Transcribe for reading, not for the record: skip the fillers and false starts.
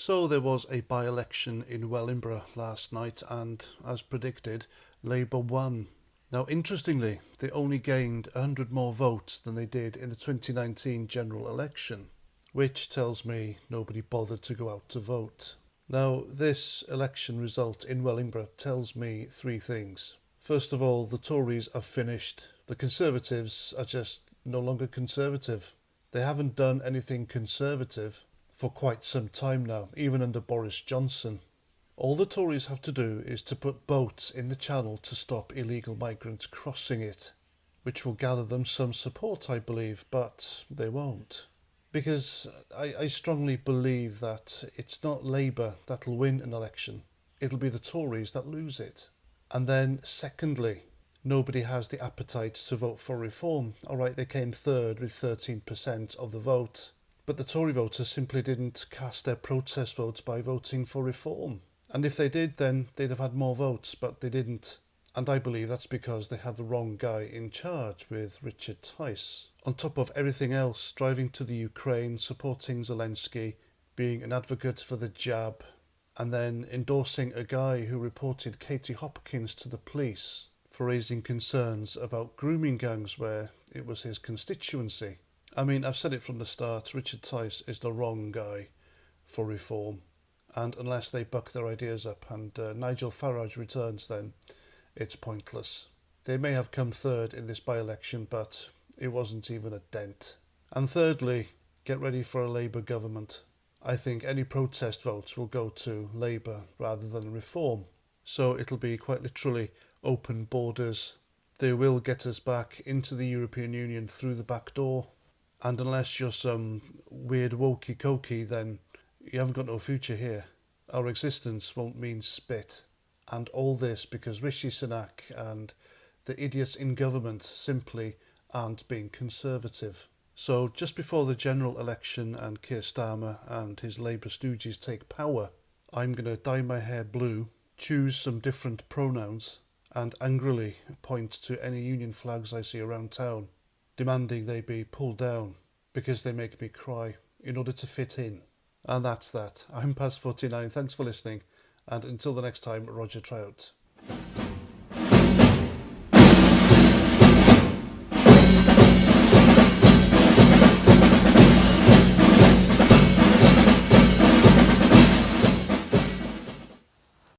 So there was a by-election in Wellingborough last night and, as predicted, Labour won. Now interestingly, they only gained 100 more votes than they did in the 2019 general election, which tells me nobody bothered to go out to vote. Now this election result in Wellingborough tells me three things. First of all, the Tories are finished. The Conservatives are just no longer Conservative. They haven't done anything Conservative for quite some time now, even under Boris Johnson. All the Tories have to do is to put boats in the channel to stop illegal migrants crossing it, which will gather them some support, I believe, but they won't. Because I strongly believe that it's not Labour that'll win an election. It'll be the Tories that lose it. And then, secondly, nobody has the appetite to vote for reform. All right, they came third with 13% of the vote. But the Tory voters simply didn't cast their protest votes by voting for reform. And if they did, then they'd have had more votes, but they didn't. And I believe that's because they had the wrong guy in charge with Richard Tice. On top of everything else, driving to the Ukraine, supporting Zelensky, being an advocate for the jab, and then endorsing a guy who reported Katie Hopkins to the police for raising concerns about grooming gangs where it was his constituency. I mean, I've said it from the start, Richard Tice is the wrong guy for reform. And unless they buck their ideas up and Nigel Farage returns, then it's pointless. They may have come third in this by-election, but it wasn't even a dent. And thirdly, get ready for a Labour government. I think any protest votes will go to Labour rather than Reform. So it'll be quite literally open borders. They will get us back into the European Union through the back door. And unless you're some weird wokey-cokey, then you haven't got no future here. Our existence won't mean spit. And all this because Rishi Sunak and the idiots in government simply aren't being conservative. So just before the general election and Keir Starmer and his Labour stooges take power, I'm going to dye my hair blue, choose some different pronouns, and angrily point to any union flags I see around town, demanding they be pulled down because they make me cry in order to fit in. And that's that. I'm past 49. Thanks for listening. And until the next time, Roger Trout.